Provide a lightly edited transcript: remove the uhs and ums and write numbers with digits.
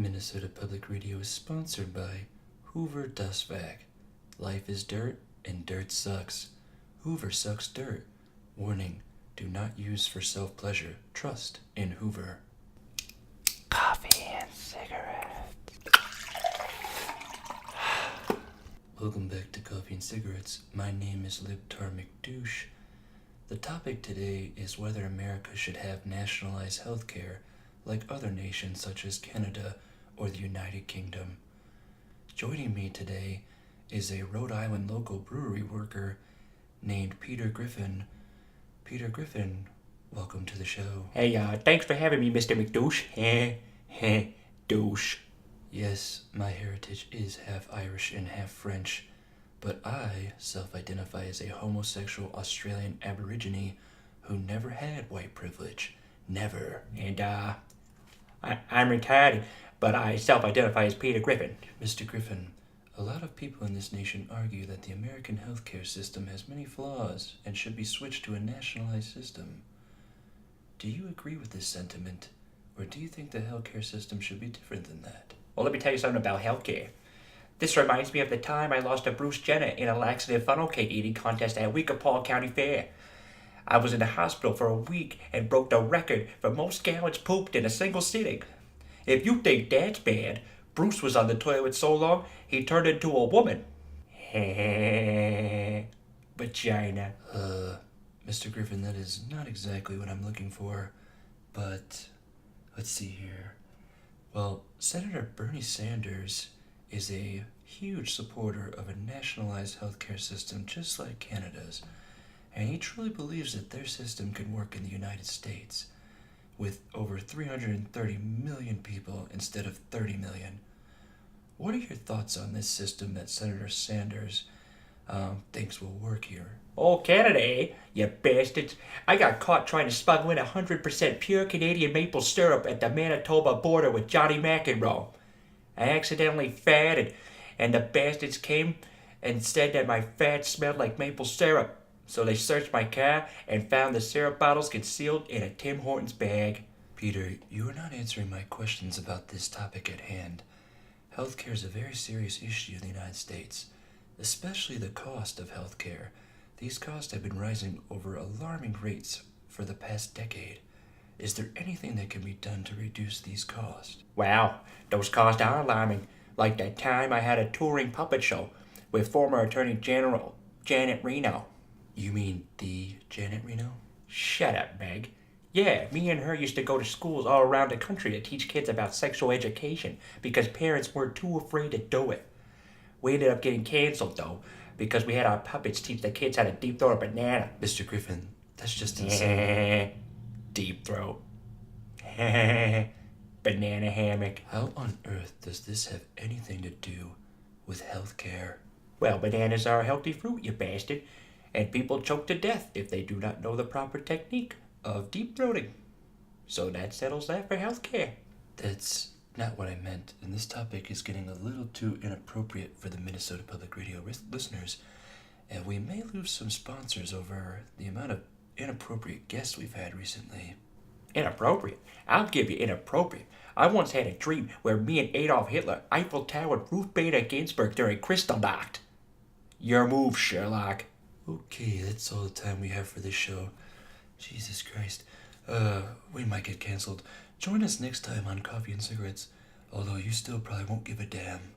Minnesota Public Radio is sponsored by Hoover Dustbag. Life is dirt and dirt sucks. Hoover sucks dirt. Warning, do not use for self-pleasure. Trust in Hoover. Coffee and cigarettes. Welcome back to Coffee and Cigarettes. My name is Libtar McDouche. The topic today is whether America should have nationalized health care like other nations such as Canada or the United Kingdom. Joining me today is a Rhode Island local brewery worker named Peter Griffin. Peter Griffin, welcome to the show. Hey, thanks for having me, Mr. McDouche. Douche. Yes, my heritage is half Irish and half French, but I self-identify as a homosexual Australian Aborigine who never had white privilege. Never. And, I'm retarded, but I self-identify as Peter Griffin. Mr. Griffin, a lot of people in this nation argue that the American healthcare system has many flaws and should be switched to a nationalized system. Do you agree with this sentiment, or do you think the healthcare system should be different than that? Well, let me tell you something about healthcare. This reminds me of the time I lost to Bruce Jenner in a laxative funnel cake eating contest at Weekapaw County Fair. I was in the hospital for a week and broke the record for most gallons pooped in a single sitting. If you think that's bad, Bruce was on the toilet so long, he turned into a woman. Vagina. Mr. Griffin, that is not exactly what I'm looking for, but let's see here. Well, Senator Bernie Sanders is a huge supporter of a nationalized healthcare system just like Canada's, and he truly believes that their system can work in the United States with over 330 million people instead of 30 million. What are your thoughts on this system that Senator Sanders thinks will work here? Oh, Canada, eh? You bastards. I got caught trying to smuggle in 100% pure Canadian maple syrup at the Manitoba border with Johnny McEnroe. I accidentally farted, and the bastards came and said that my fat smelled like maple syrup. So they searched my car and found the syrup bottles concealed in a Tim Hortons bag. Peter, you are not answering my questions about this topic at hand. Healthcare is a very serious issue in the United States, especially the cost of healthcare. These costs have been rising over alarming rates for the past decade. Is there anything that can be done to reduce these costs? Wow, those costs are alarming. Like that time I had a touring puppet show with former Attorney General Janet Reno. You mean the Janet Reno? Shut up, Meg. Yeah, me and her used to go to schools all around the country to teach kids about sexual education because parents were too afraid to do it. We ended up getting canceled, though, because we had our puppets teach the kids how to deep throat a banana. Mr. Griffin, that's just insane. Deep throat. Banana hammock. How on earth does this have anything to do with healthcare? Well, bananas are a healthy fruit, you bastard. And people choke to death if they do not know the proper technique of deep throating. So that settles that for healthcare. That's not what I meant, and this topic is getting a little too inappropriate for the Minnesota Public Radio listeners, and we may lose some sponsors over the amount of inappropriate guests we've had recently. Inappropriate? I'll give you inappropriate. I once had a dream where me and Adolf Hitler Eiffel Towered Ruth Bader Ginsburg during Kristallnacht. Your move, Sherlock. Okay, that's all the time we have for this show. Jesus Christ. We might get canceled. Join us next time on Coffee and Cigarettes, although you still probably won't give a damn.